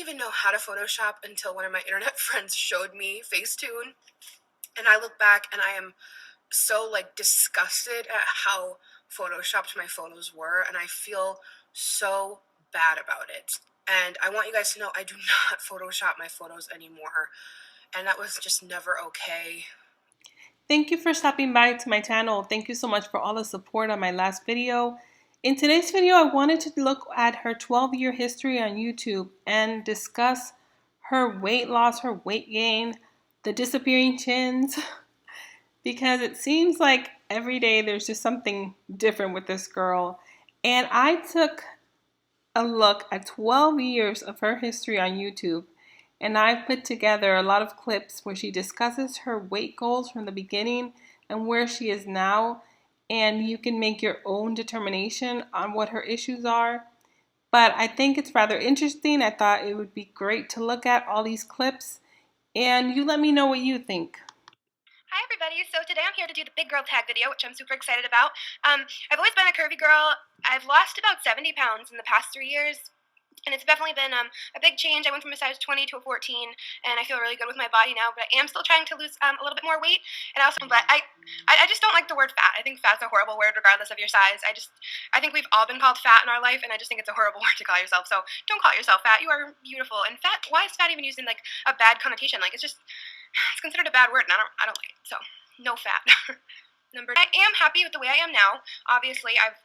even know how to Photoshop until one of my internet friends showed me Facetune. And I look back and I am so like disgusted at how photoshopped my photos were, and I feel so bad about it. And I want you guys to know I do not Photoshop my photos anymore, and that was just never okay. Thank you for stopping by to my channel. Thank you so much for all the support on my last video. In today's video, I wanted to look at her 12-year history on YouTube and discuss her weight loss, her weight gain, the disappearing chins, because it seems like every day there's just something different with this girl. And I took a look at 12 years of her history on YouTube, and I've put together a lot of clips where she discusses her weight goals from the beginning and where she is now, and you can make your own determination on what her issues are. But I think it's rather interesting. I thought it would be great to look at all these clips, and you let me know what you think. Hi everybody, so today I'm here to do the big girl tag video, which I'm super excited about. I've always been a curvy girl. I've lost about 70 pounds in the past 3 years, and it's definitely been a big change. I went from a size 20 to a 14, and I feel really good with my body now, but I am still trying to lose a little bit more weight, and I just don't like the word fat. I think fat's a horrible word regardless of your size. I think we've all been called fat in our life, and I just think it's a horrible word to call yourself, so don't call yourself fat. You are beautiful, and fat, why is fat even used in like a bad connotation? Like it's considered a bad word, and I don't like it. So no fat. I am happy with the way I am now. Obviously, I've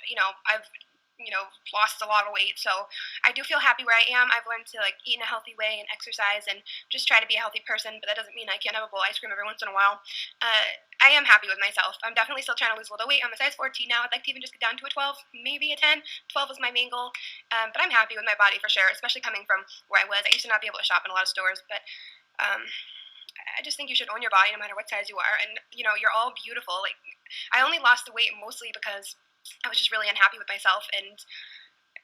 lost a lot of weight, so I do feel happy where I am. I've learned to like eat in a healthy way and exercise and just try to be a healthy person. But that doesn't mean I can't have a bowl of ice cream every once in a while. I am happy with myself. I'm definitely still trying to lose a little weight. I'm a size 14 now. I'd like to even just get down to a 12, maybe a 10. 12 is my main goal. But I'm happy with my body for sure, especially coming from where I was. I used to not be able to shop in a lot of stores, but I just think you should own your body no matter what size you are. And, you're all beautiful. Like, I only lost the weight mostly because I was just really unhappy with myself, and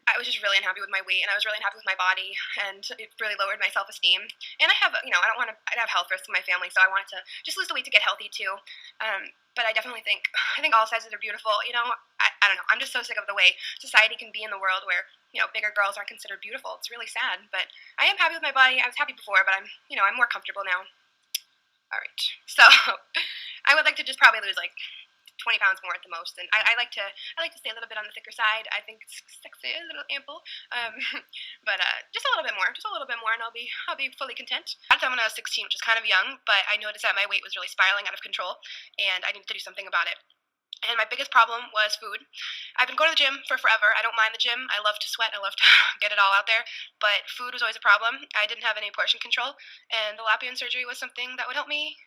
I was just really unhappy with my weight, and I was really unhappy with my body, and it really lowered my self-esteem. And I have, I have health risks in my family, so I wanted to just lose the weight to get healthy too. But I definitely I think all sizes are beautiful. I don't know. I'm just so sick of the way society can be in the world where, bigger girls aren't considered beautiful. It's really sad, but I am happy with my body. I was happy before, but I'm more comfortable now. All right. So I would like to just probably lose like 20 pounds more at the most, and I like to stay a little bit on the thicker side. I think sexy is a little ample, but just a little bit more, and I'll be fully content. At the time when I was 16, which is kind of young, but I noticed that my weight was really spiraling out of control, and I needed to do something about it. And my biggest problem was food. I've been going to the gym for forever. I don't mind the gym. I love to sweat. I love to get it all out there. But food was always a problem. I didn't have any portion control, and the Lapian surgery was something that would help me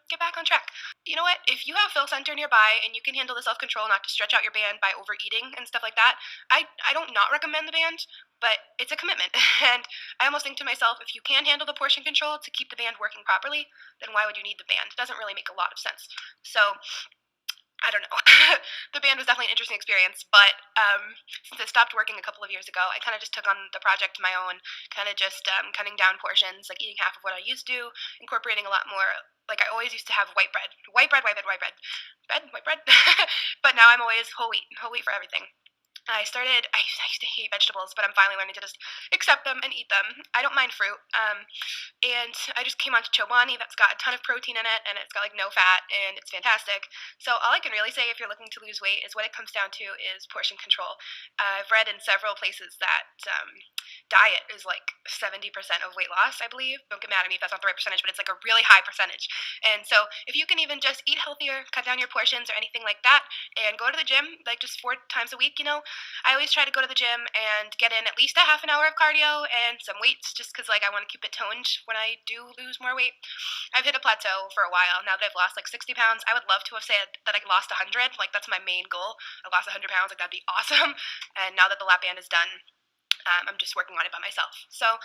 get back on track. You know what? If you have Phil Center nearby and you can handle the self-control not to stretch out your band by overeating and stuff like that, I don't not recommend the band, but it's a commitment. And I almost think to myself, if you can handle the portion control to keep the band working properly, then why would you need the band? It doesn't really make a lot of sense. So I don't know. The band was definitely an interesting experience, but since it stopped working a couple of years ago, I kind of just took on the project my own, kind of just cutting down portions, like eating half of what I used to, incorporating a lot more. Like I always used to have white bread. But now I'm always whole wheat for everything. I used to hate vegetables, but I'm finally learning to just accept them and eat them. I don't mind fruit. And I just came onto Chobani that's got a ton of protein in it, and it's got like no fat, and it's fantastic. So all I can really say if you're looking to lose weight is what it comes down to is portion control. I've read in several places that diet is like 70% of weight loss, I believe. Don't get mad at me if that's not the right percentage, but it's like a really high percentage. And so if you can even just eat healthier, cut down your portions or anything like that, and go to the gym like just 4 times a week, I always try to go to the gym and get in at least a half an hour of cardio and some weights just because like I want to keep it toned when I do lose more weight. I've hit a plateau for a while now that I've lost like 60 pounds. I would love to have said that I lost 100. Like that's my main goal. I lost 100 pounds. Like that'd be awesome. And now that the lap band is done, I'm just working on it by myself. So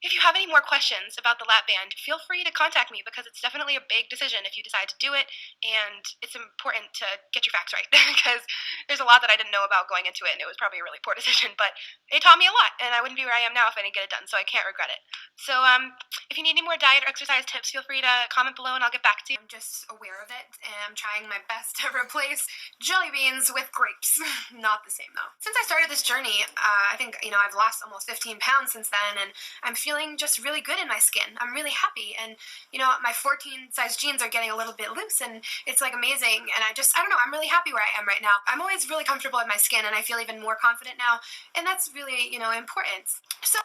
If you have any more questions about the lap band, feel free to contact me because it's definitely a big decision if you decide to do it, and it's important to get your facts right because there's a lot that I didn't know about going into it, and it was probably a really poor decision, but it taught me a lot, and I wouldn't be where I am now if I didn't get it done, so I can't regret it. So, if you need any more diet or exercise tips, feel free to comment below and I'll get back to you. I'm just aware of it, and I'm trying my best to replace jelly beans with grapes. Not the same, though. Since I started this journey, I think, I've lost almost 15 pounds since then, and I'm feeling just really good in my skin. I'm really happy, and, my 14 size jeans are getting a little bit loose, and it's, like, amazing, and I don't know, I'm really happy where I am right now. I'm always really comfortable in my skin, and I feel even more confident now, and that's really, important. So,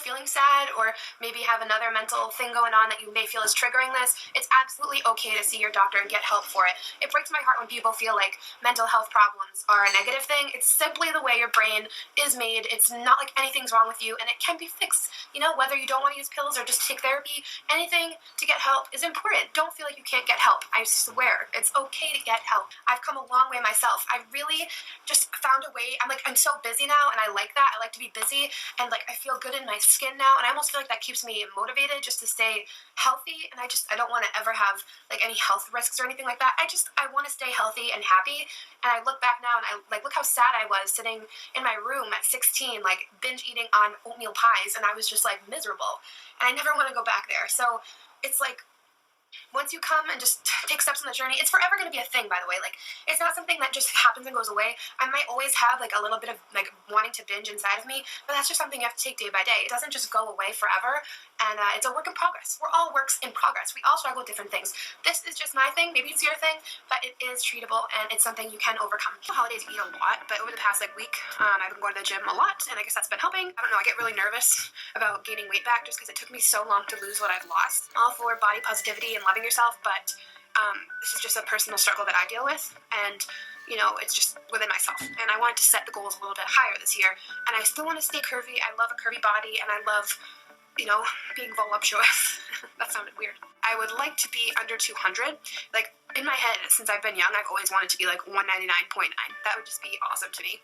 feeling sad, or maybe have another mental thing going on that you may feel is triggering this, it's absolutely okay to see your doctor and get help for it. It breaks my heart when people feel like mental health problems are a negative thing. It's simply the way your brain is made. It's not like anything's wrong with you, and it can be fixed. Whether you don't want to use pills or just take therapy, anything to get help is important. Don't feel like you can't get help. I swear, it's okay to get help. I've come a long way myself. I really just found a way. I'm so busy now, and I like that. I like to be busy, and I feel good in my skin now, and I almost feel like that keeps me motivated just to stay healthy, and I don't want to ever have any health risks or anything like that. I want to stay healthy and happy, and I look back now and I look how sad I was sitting in my room at 16, binge eating on oatmeal pies, and I was just miserable, and I never want to go back there. So it's once you come and just take steps on the journey, it's forever going to be a thing, by the way. It's not something that just happens and goes away. I might always have a little bit of wanting to binge inside of me, but that's just something you have to take day by day. It doesn't just go away forever, and it's a work in progress. We're all works in progress. We all struggle with different things. This is just my thing. Maybe it's your thing, but it is treatable, and it's something you can overcome. The holidays eat a lot, but over the past week, I've been going to the gym a lot, and I guess that's been helping. I don't know, I get really nervous about gaining weight back just because it took me so long to lose what I've lost. All for body positivity and loving yourself, but this is just a personal struggle that I deal with, and it's just within myself, and I wanted to set the goals a little bit higher this year, and I still want to stay curvy. I love a curvy body, and I love being voluptuous. That sounded weird. I would like to be under 200. In my head, since I've been young, I've always wanted to be 199.9. That would just be awesome to me.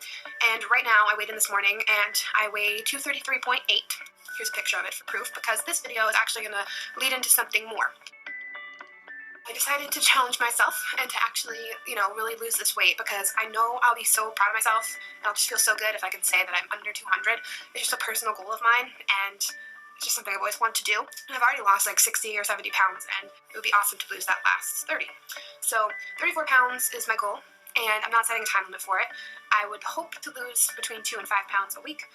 And right now, I weighed in this morning, and I weigh 233.8. Here's a picture of it for proof, because this video is actually going to lead into something more. I decided to challenge myself and to actually, really lose this weight, because I know I'll be so proud of myself, and I'll just feel so good if I can say that I'm under 200. It's just a personal goal of mine, and it's just something I've always wanted to do. And I've already lost 60 or 70 pounds, and it would be awesome to lose that last 30. So 34 pounds is my goal, and I'm not setting a time limit for it. I would hope to lose between 2 and 5 pounds a week,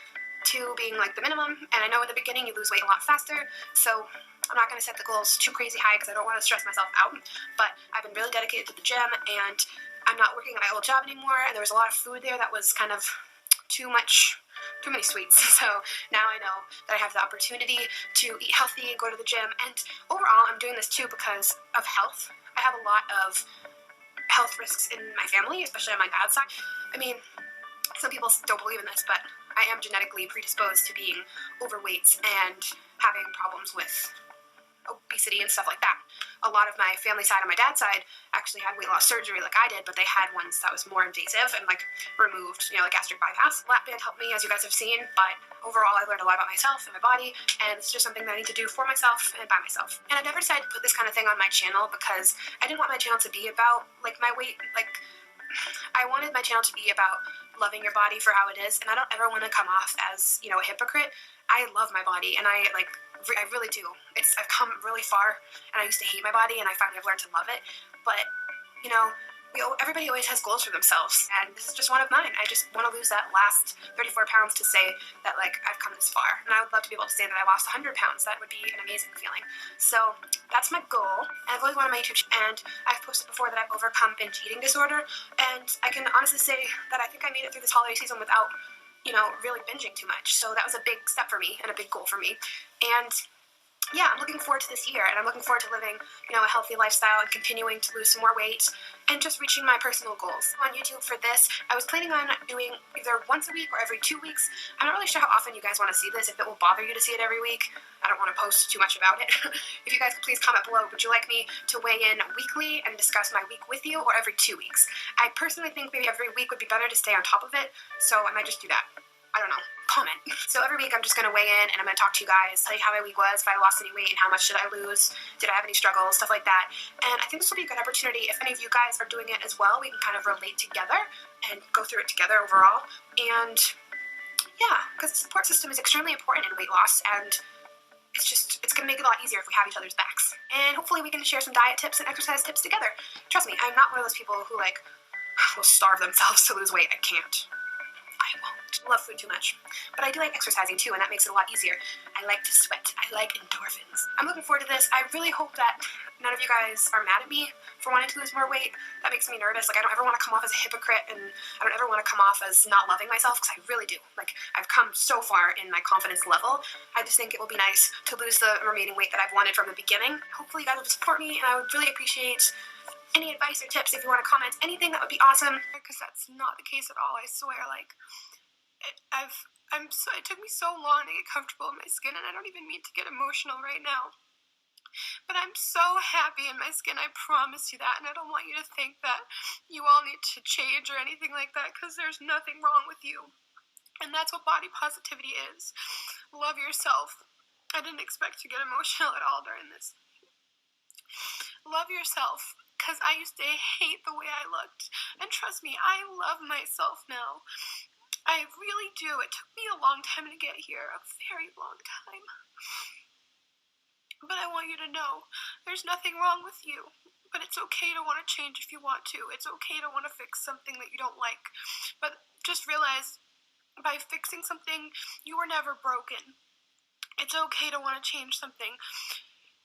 2 being the minimum, and I know at the beginning you lose weight a lot faster, so I'm not going to set the goals too crazy high because I don't want to stress myself out, but I've been really dedicated to the gym, and I'm not working at my old job anymore, and there was a lot of food there that was kind of too many sweets. So now I know that I have the opportunity to eat healthy, go to the gym, and overall I'm doing this too because of health. I have a lot of health risks in my family, especially on my dad's side. I mean, some people don't believe in this, but I am genetically predisposed to being overweight and having problems with obesity and stuff like that. A lot of my family side on my dad's side actually had weight loss surgery like I did, but they had ones that was more invasive and removed, gastric bypass. Lap band helped me, as you guys have seen, but overall I learned a lot about myself and my body, and it's just something that I need to do for myself and by myself. And I've never decided to put this kind of thing on my channel because I didn't want my channel to be about my weight. I wanted my channel to be about loving your body for how it is, and I don't ever want to come off as, a hypocrite. I love my body, and I really do. I've come really far, and I used to hate my body, and I finally have learned to love it, but, everybody always has goals for themselves, and this is just one of mine. I just want to lose that last 34 pounds to say that, I've come this far, and I would love to be able to say that I lost 100 pounds. That would be an amazing feeling. So that's my goal, and I've always wanted my YouTube channel, and I've posted before that I've overcome binge eating disorder, and I can honestly say that I think I made it through this holiday season without, really binging too much. So that was a big step for me and a big goal for me, and yeah, I'm looking forward to this year, and I'm looking forward to living, a healthy lifestyle and continuing to lose some more weight and just reaching my personal goals. On YouTube for this, I was planning on doing either once a week or every 2 weeks. I'm not really sure how often you guys want to see this, if it will bother you to see it every week. I don't want to post too much about it. If you guys could please comment below, would you like me to weigh in weekly and discuss my week with you, or every 2 weeks? I personally think maybe every week would be better to stay on top of it, so I might just do that. I don't know, comment. So every week I'm just going to weigh in and I'm going to talk to you guys, tell you how my week was, if I lost any weight and how much did I lose, did I have any struggles, stuff like that. And I think this will be a good opportunity if any of you guys are doing it as well. We can kind of relate together and go through it together overall. And yeah, because the support system is extremely important in weight loss, and it's going to make it a lot easier if we have each other's backs. And hopefully we can share some diet tips and exercise tips together. Trust me, I'm not one of those people who like will starve themselves to lose weight. I can't. I won't. I love food too much. But I do like exercising too, and that makes it a lot easier. I like to sweat. I like endorphins. I'm looking forward to this. I really hope that none of you guys are mad at me for wanting to lose more weight. That makes me nervous. Like, I don't ever want to come off as a hypocrite, and I don't ever want to come off as not loving myself, because I really do. Like, I've come so far in my confidence level. I just think it will be nice to lose the remaining weight that I've wanted from the beginning. Hopefully you guys will support me, and I would really appreciate any advice or tips. If you want to comment anything, that would be awesome. Because that's not the case at all, I swear. Like, it took me so long to get comfortable in my skin, and I don't even mean to get emotional right now. But I'm so happy in my skin, I promise you that, and I don't want you to think that you all need to change or anything like that, because there's nothing wrong with you. And that's what body positivity is. Love yourself. I didn't expect to get emotional at all during this. Love yourself, because I used to hate the way I looked. And trust me, I love myself now. I really do. It took me a long time to get here, a very long time. But I want you to know, there's nothing wrong with you. But it's okay to want to change if you want to. It's okay to want to fix something that you don't like. But just realize, by fixing something, you were never broken. It's okay to want to change something.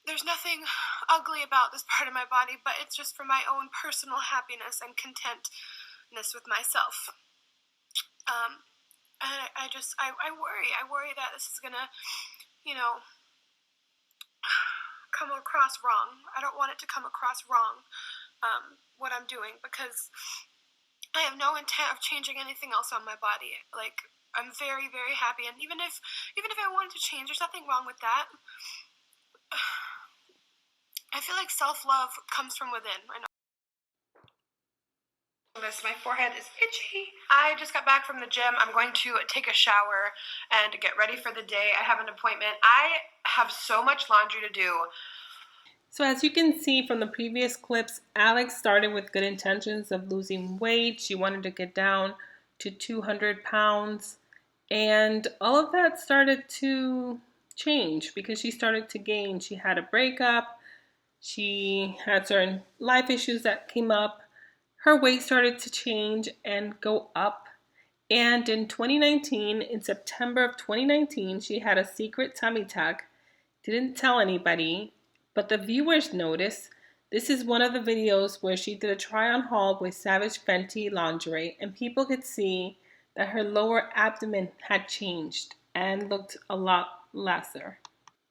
There's nothing ugly about this part of my body, but it's just for my own personal happiness and contentness with myself. I worry. I worry that this is gonna, come across wrong. I don't want it to come across wrong, what I'm doing, because I have no intent of changing anything else on my body. Like, I'm very, very happy, and even if I wanted to change, there's nothing wrong with that. I feel like self-love comes from within. I know. My forehead is itchy. I just got back from the gym. I'm going to take a shower and get ready for the day. I have an appointment. I have so much laundry to do. So as you can see from the previous clips, Alex started with good intentions of losing weight. She wanted to get down to 200 pounds. And all of that started to change because she started to gain. She had a breakup. She had certain life issues that came up. Her weight started to change and go up. And in 2019, in September of 2019, she had a secret tummy tuck. Didn't tell anybody, but the viewers noticed. This is one of the videos where she did a try-on haul with Savage Fenty lingerie, and people could see that her lower abdomen had changed and looked a lot lesser.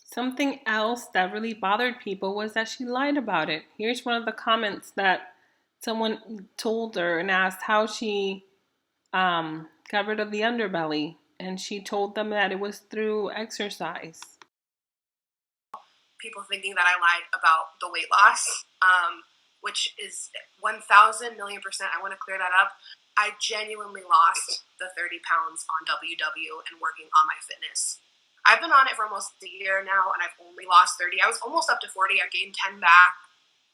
Something else that really bothered people was that she lied about it. Here's one of the comments that someone told her and asked how she got rid of the underbelly, and she told them that it was through exercise. People thinking that I lied about the weight loss, which is 1,000,000,000%. I want to clear that up. I genuinely lost the 30 pounds on WW and working on my fitness. I've been on it for almost a year now, and I've only lost 30. I was almost up to 40. I gained 10 back.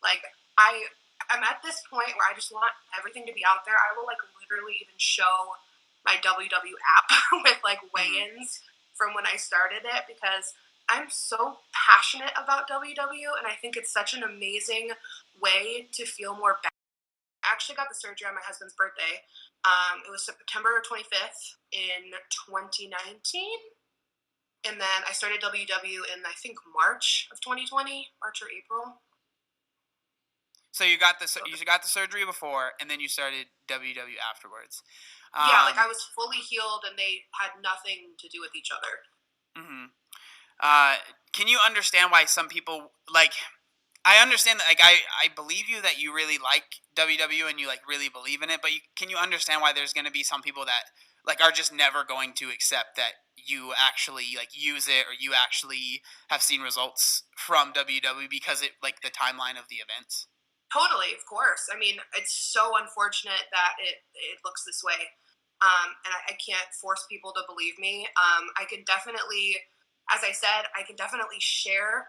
Like, I'm at this point where I just want everything to be out there. I will, like, literally even show my WW app with, like, weigh-ins from when I started it, because I'm so passionate about WW, and I think it's such an amazing way to feel more balanced. I actually got the surgery on my husband's birthday. It was September 25th in 2019. And then I started WW in, I think, March of 2020, March or April. So you got the surgery before, and then you started WW afterwards. Yeah, like I was fully healed, and they had nothing to do with each other. Mm-hmm. Can you understand why some people, like, I understand that, like, I believe you that you really like WW and you, like, really believe in it, but can you understand why there's going to be some people that, like, are just never going to accept that you actually, like, use it, or you actually have seen results from WW because it, like, the timeline of the events? Totally, of course. I mean, it's so unfortunate that it looks this way. And I can't force people to believe me. I can definitely, as I said, I can definitely share,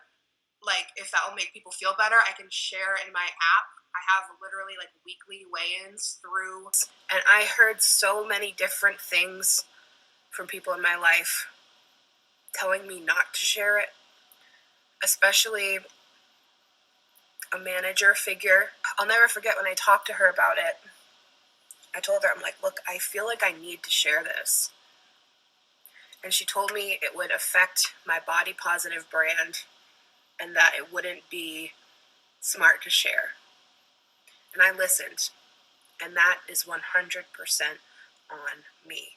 like, if that will make people feel better, I can share in my app. I have literally like weekly weigh-ins through, and I heard so many different things from people in my life telling me not to share it, especially a manager figure. I'll never forget when I talked to her about it. I told her, I'm like, look, I feel like I need to share this. And she told me it would affect my body positive brand and that it wouldn't be smart to share. And I listened. And that is 100% on me.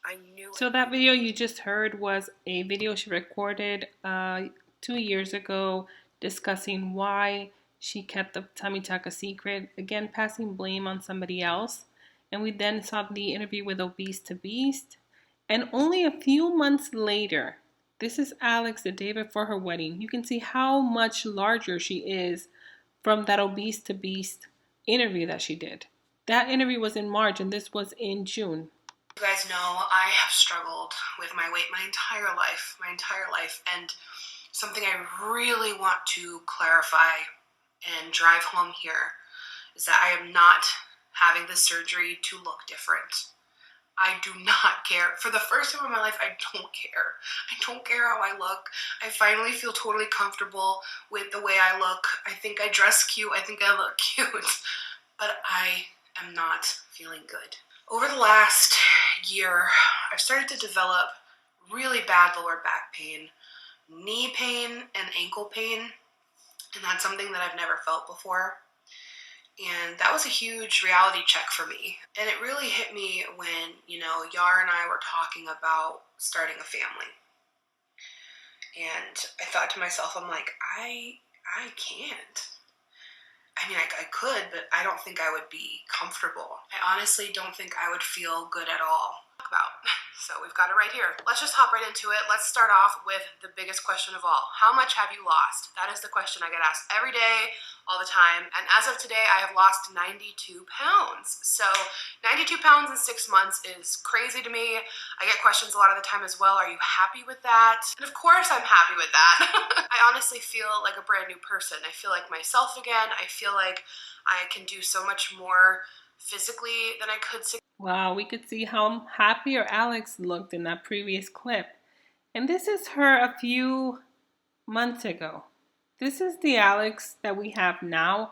I knew. So that video you just heard was a video she recorded 2 years ago discussing why she kept the tummy tuck a secret, again passing blame on somebody else. And we then saw the interview with Obese to Beast. And only a few months later, this is Alex the day before her wedding. You can see how much larger she is from that Obese to Beast interview that she did. That interview was in March and this was in June. You guys know I have struggled with my weight my entire life, and something I really want to clarify and drive home here is that I am not having the surgery to look different. I do not care. For the first time in my life, I don't care. I don't care how I look. I finally feel totally comfortable with the way I look. I think I dress cute. I think I look cute. But I am not feeling good. Over the last year, I've started to develop really bad lower back pain, knee pain, and ankle pain. And that's something that I've never felt before. And that was a huge reality check for me. And it really hit me when, Yar and I were talking about starting a family. And I thought to myself, I'm like, I can't. I mean, I could, but I don't think I would be comfortable. I honestly don't think I would feel good at all. So we've got it right here. Let's just hop right into it. Let's start off with the biggest question of all. How much have you lost? That is the question I get asked every day, all the time. And as of today, I have lost 92 pounds. So 92 pounds in 6 months is crazy to me. I get questions a lot of the time as well. Are you happy with that? And of course I'm happy with that. I honestly feel like a brand new person. I feel like myself again. I feel like I can do so much more physically than I could. Wow, we could see how happier Alex looked in that previous clip. And this is her a few months ago. This is the Alex that we have now.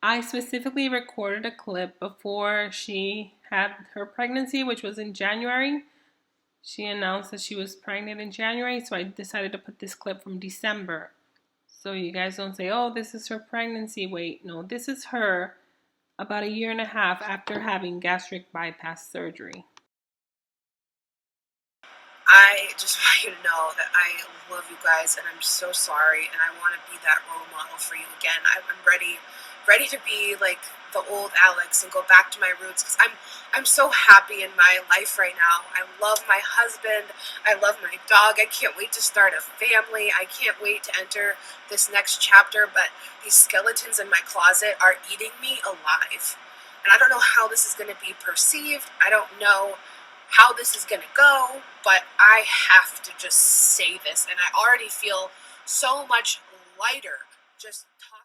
I specifically recorded a clip before she had her pregnancy, which was in January. She announced that she was pregnant in January, so I decided to put this clip from December. So you guys don't say, oh, this is her pregnancy weight. No, this is her about a year and a half after having gastric bypass surgery. I just want you to know that I love you guys and I'm so sorry and I want to be that role model for you again. I'm ready to be like the old Alex and go back to my roots because I'm so happy in my life right now. I love my husband. I love my dog. I can't wait to start a family. I can't wait to enter this next chapter, but these skeletons in my closet are eating me alive. And I don't know how this is going to be perceived. I don't know how this is going to go, but I have to just say this. And I already feel so much lighter just talking.